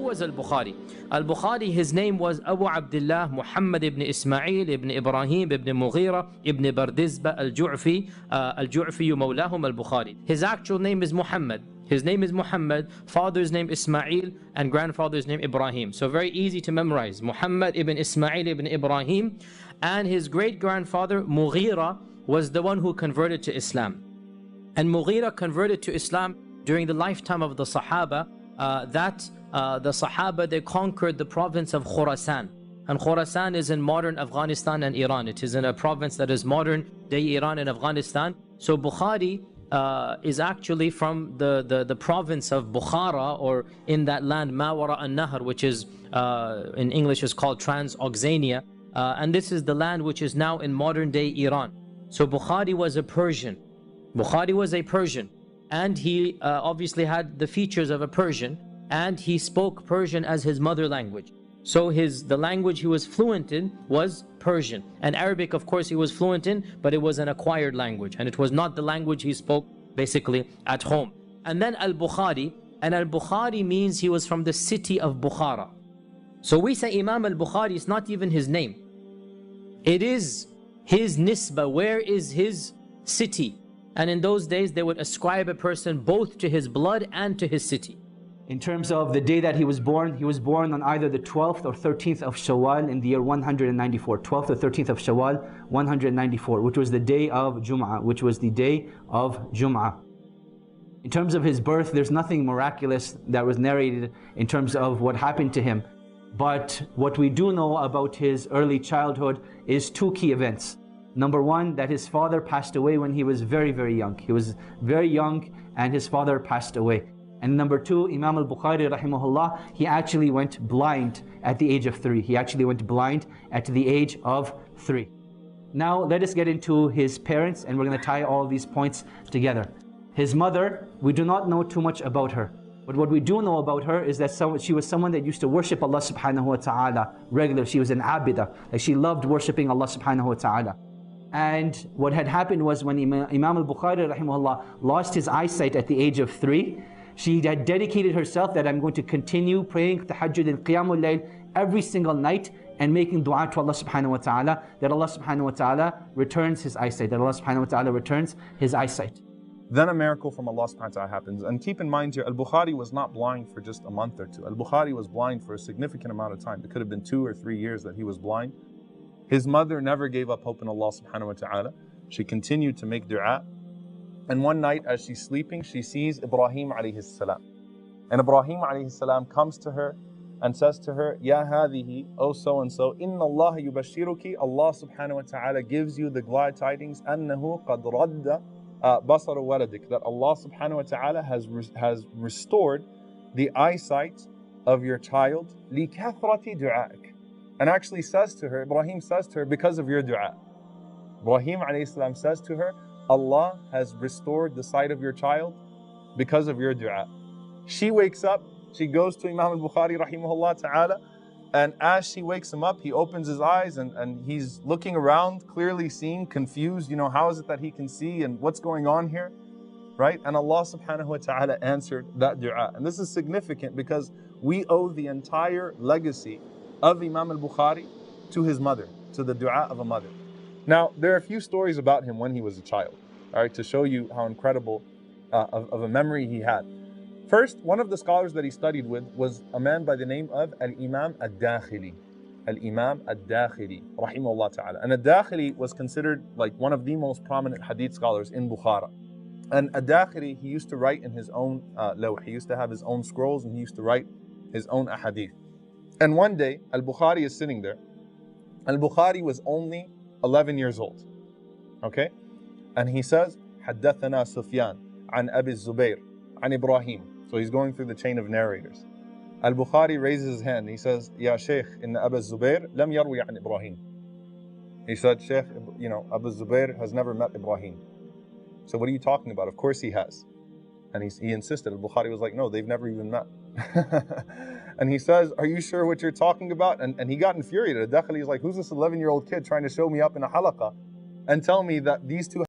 was Al-Bukhari? Al-Bukhari, his name was Abu Abdullah Muhammad ibn Ismail ibn Ibrahim ibn Mughira ibn Bardizbah al-Ju'fi mawlahum al-Bukhari. His actual name is Muhammad. His name is Muhammad, father's name Ismail, and grandfather's name Ibrahim. So very easy to memorize. Muhammad ibn Ismail ibn Ibrahim, and his great-grandfather Mughira was the one who converted to Islam. And Mughira converted to Islam during the lifetime of the Sahaba. The Sahaba, they conquered the province of Khurasan. And Khurasan is in modern Afghanistan and Iran. It is in a province that is modern day Iran and Afghanistan. So Bukhari is actually from the province of Bukhara, or in that land Mawara an-Nahr, which is in English is called Transoxania, and this is the land which is now in modern day Iran. So Bukhari was a Persian. Bukhari was a Persian, and he obviously had the features of a Persian, and he spoke Persian as his mother language. So the language he was fluent in was Persian. And Arabic, of course, he was fluent in, but it was an acquired language. And it was not the language he spoke basically at home. And then Al-Bukhari, and Al-Bukhari means he was from the city of Bukhara. So we say Imam Al-Bukhari is not even his name. It is his nisba, where is his city? And in those days, they would ascribe a person both to his blood and to his city. In terms of the day that he was born on either the 12th or 13th of Shawwal in the year 194. 12th or 13th of Shawwal, 194, which was the day of Jum'ah, In terms of his birth, there's nothing miraculous that was narrated in terms of what happened to him. But what we do know about his early childhood is two key events. Number one, that his father passed away when he was very, very young. He was very young and his father passed away. And number two, Imam al-Bukhari rahimahullah, he actually went blind at the age of 3. He actually went blind at the age of 3. Now let us get into his parents, and we're going to tie all these points together. His mother, we do not know too much about her. But what we do know about her is that she was someone that used to worship Allah subhanahu wa ta'ala regularly. She was an abida. Like, she loved worshiping Allah subhanahu wa ta'ala. And what had happened was when Imam al-Bukhari rahimahullah lost his eyesight at the age of 3, she had dedicated herself that I'm going to continue praying tahajjud and qiyamul layl every single night and making dua to Allah subhanahu wa ta'ala, that Allah subhanahu wa ta'ala returns his eyesight, that Allah subhanahu wa ta'ala returns his eyesight. Then a miracle from Allah subhanahu wa ta'ala happens. And keep in mind here, Al-Bukhari was not blind for just a month or two. Al-Bukhari was blind for a significant amount of time. It could have been 2 or 3 years that he was blind. His mother never gave up hope in Allah subhanahu wa ta'ala. She continued to make dua. And one night as she's sleeping, she sees Ibrahim alayhi salam. And Ibrahim alayhi salam comes to her and says to her, Ya hadihi, O so-and-so, Inna Allah yubashiruki, Allah subhanahu wa ta'ala gives you the glad tidings, Annahu qad radda basaru waladik, that Allah subhanahu wa ta'ala has restored the eyesight of your child, li kathrati du'aik. And actually says to her, Ibrahim says to her, because of your dua. Ibrahim alayhi salam says to her, Allah has restored the sight of your child because of your dua. She wakes up, she goes to Imam al-Bukhari rahimahullah ta'ala, and as she wakes him up, he opens his eyes and he's looking around, clearly seeing, confused, how is it that he can see and what's going on here, right? And Allah subhanahu wa ta'ala answered that dua. And this is significant because we owe the entire legacy of Imam al-Bukhari to his mother, to the dua of a mother. Now, there are a few stories about him when he was a child, all right, to show you how incredible of a memory he had. First, one of the scholars that he studied with was a man by the name of Al-Imam Ad-Dakhili. Al-Imam Ad-Dakhili, rahimahullah ta'ala. And Ad-Dakhili was considered like one of the most prominent hadith scholars in Bukhara. And Ad-Dakhili, he used to write in his own lawh. He used to have his own scrolls and he used to write his own ahadith. And one day, Al-Bukhari is sitting there. Al-Bukhari was only 11 years old, okay? And he says, حدثنا سفيان عن أبي الزبير عن إبراهيم. So he's going through the chain of narrators. Al-Bukhari raises his hand. He says, Ya Shaykh, inna Abu Zubair lam yarwi an Ibrahim. He said, Shaykh, Abu Zubair has never met Ibrahim. So what are you talking about? Of course he has. And he insisted. Al-Bukhari was like, no, they've never even met. And he says, are you sure what you're talking about? And he got infuriated. Ad-Dakhili is like, who's this 11-year-old kid trying to show me up in a halaqah and tell me that these two